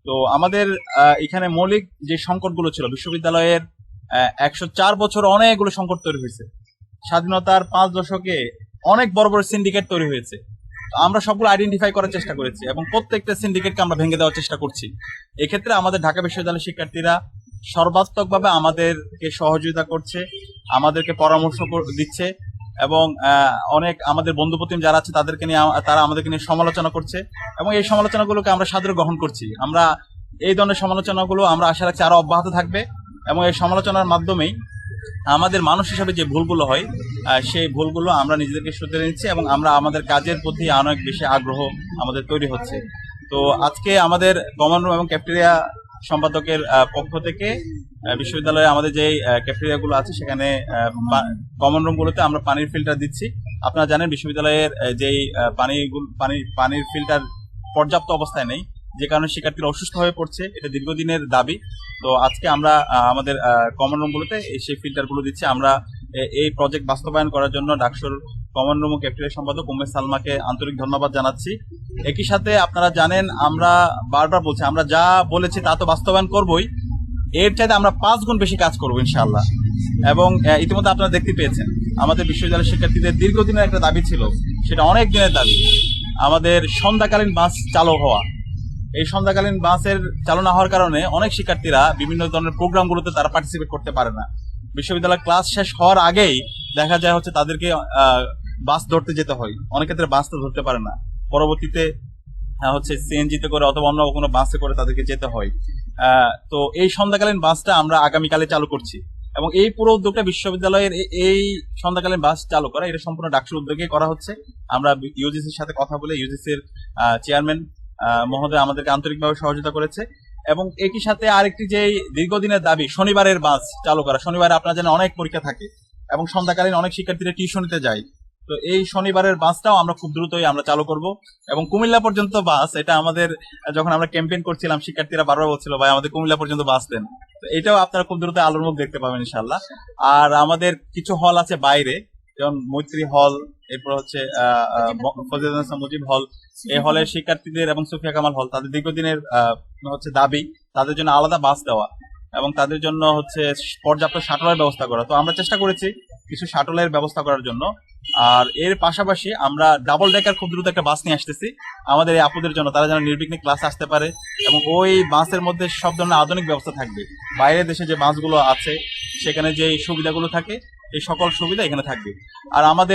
তো আমাদের এখানে মৌলিক যে সংকটগুলো ছিল, বিশ্ববিদ্যালয়ের 104 বছর অনেকগুলো সংকট তৈরি হয়েছে। স্বাধীনতার 5 দশকে অনেক বড় বড় সিন্ডিকেট তৈরি হয়েছে। আমরা সবগুলো আইডেন্টিফাই করার চেষ্টা করেছি এবং প্রত্যেকটা সিন্ডিকেটকে আমরা ভেঙে দেওয়ার চেষ্টা করছি। এক্ষেত্রে আমাদের ঢাকা বিশ্ববিদ্যালয়ের শিক্ষার্থীরা সর্বাত্মকভাবে আমাদেরকে সহযোগিতা করছে, আমাদেরকে পরামর্শ দিচ্ছে এবং অনেক আমাদের বন্ধুপ্রতিম যারা আছে তাদেরকে নিয়ে তারা আমাদেরকে নিয়ে সমালোচনা করছে এবং এই সমালোচনাগুলোকে আমরা সাদরে গ্রহণ করছি। আমরা এই ধরনের সমালোচনাগুলো আমরা আশা রাখছি আরো অব্যাহত থাকবে এবং এই সমালোচনার মাধ্যমেই আমাদের মানুষ হিসাবে যে ভুলগুলো হয় সেই ভুলগুলো আমরা নিজেদেরকে শুধরে নিচ্ছি এবং আমরা আমাদের কাজের প্রতি অনেক বেশি আগ্রহ আমাদের তৈরি হচ্ছে। তো আজকে আমাদের কমন রুম এবং ক্যাফেটেরিয়া সম্পাদকের পক্ষ থেকে বিশ্ববিদ্যালয়ে আমাদের যে ক্যাফেটেরিয়া গুলো আছে সেখানে কমন রুম গুলোতে আমরা পানির ফিল্টার দিচ্ছি। আপনারা জানেন বিশ্ববিদ্যালয়ের যেই পানির ফিল্টার পর্যাপ্ত অবস্থায় নেই, যে কারণে শিক্ষার্থীরা অসুস্থ হয়ে পড়ছে। এটা দীর্ঘদিনের দাবি। তো আজকে আমরা আমাদের কমন রুম গুলোতে সেই ফিল্টার গুলো দিচ্ছি। আমরা এই প্রজেক্ট বাস্তবায়ন করার জন্য ডাকসুর কমন রুম ও ক্যাফেটেরিয়া সম্পাদক উম্মে সালমাকে আন্তরিক ধন্যবাদ জানাচ্ছি। একই সাথে আপনারা জানেন আমরা বারবার বলছি আমরা যা বলেছি তা তো বাস্তবায়ন করবই, এর চাইতে আমরা 5 গুণ বেশি কাজ করবো ইনশাআল্লাহ। এবং ইতিমধ্যে আপনারা দেখতে পেয়েছেন আমাদের বিশ্ববিদ্যালয়ের শিক্ষার্থীদের দীর্ঘদিনের একটা দাবি ছিল, সেটা অনেক দিনের দাবি, আমাদের সন্ধ্যাকালীন বাস চালু হওয়া। এই সন্ধ্যাকালীন বাসের চালু না হওয়ার কারণে অনেক শিক্ষার্থীরা বিভিন্ন ধরনের প্রোগ্রামগুলোতে তারা পার্টিসিপেট করতে পারে না। বিশ্ববিদ্যালয় ক্লাস শেষ হওয়ার আগেই দেখা যায় হচ্ছে তাদেরকে বাস ধরতে যেতে হয়, অনেক ক্ষেত্রে বাস তো ধরতে পারে না, পরবর্তীতে হচ্ছে সিএনজিতে করে অথবা অন্য কোনো বাসে করে তাদেরকে যেতে হয়। তো এই সন্ধ্যাকালীন বাসটা আমরা আগামীকালে চালু করছি এবং এই পুরো উদ্যোগটা বিশ্ববিদ্যালয়ের এই সন্ধ্যাকালীন বাস চালু করা এটা সম্পূর্ণ ডাকসুর উদ্যোগে করা হচ্ছে। আমরা ইউজিসির সাথে কথা বলে ইউজিসির চেয়ারম্যান মহোদয় আমাদেরকে আন্তরিকভাবে সহযোগিতা করেছে এবং একই সাথে আরেকটি যে দীর্ঘদিনের দাবি শনিবারের বাস চালু করা। শনিবারে আপনারা জানেন অনেক পরীক্ষা থাকে এবং সন্ধ্যাকালীন অনেক শিক্ষার্থীরা টিউশনিতে যায়। তো এই শনিবারের বাসটাও আমরা খুব দ্রুতই আমরা চালু করব এবং কুমিল্লা পর্যন্ত বাস, এটা আমাদের যখন আমরা ক্যাম্পেইন করছিলাম শিক্ষার্থীরা বারবার বলছিল ভাই আমাদের কুমিল্লা পর্যন্ত বাস দেন। তো এটাও আপনারা খুব দ্রুত আলোর মুখ দেখতে পাবেন ইনশাআল্লাহ। আর আমাদের কিছু হল আছে বাইরে, যেমন মৈত্রী হল, এরপর হচ্ছে ফজিলাতুন মুজিব হল। এই হলের শিক্ষার্থীদের এবং সুফিয়া কামাল হল তাদের দীর্ঘদিনের হচ্ছে দাবি তাদের জন্য আলাদা বাস দেওয়া এবং তাদের জন্য হচ্ছে পর্যাপ্ত শাটলের ব্যবস্থা করা। তো আমরা চেষ্টা করেছি কিছু শাটলের ব্যবস্থা করার জন্য। আর এর পাশাপাশি আমরা ডাবল ডেকার খুব দ্রুত একটা বাস নিয়ে আসতেছি আমাদের এই আপুদের জন্য, তারা যেন নির্বিঘ্নে ক্লাস আসতে পারে এবং ওই বাসের মধ্যে সব ধরনের আধুনিক ব্যবস্থা থাকবে। বাইরের দেশে যে বাসগুলো আছে সেখানে যে সুবিধাগুলো থাকে এই সকল সুবিধা এখানে থাকবে। আর আমাদের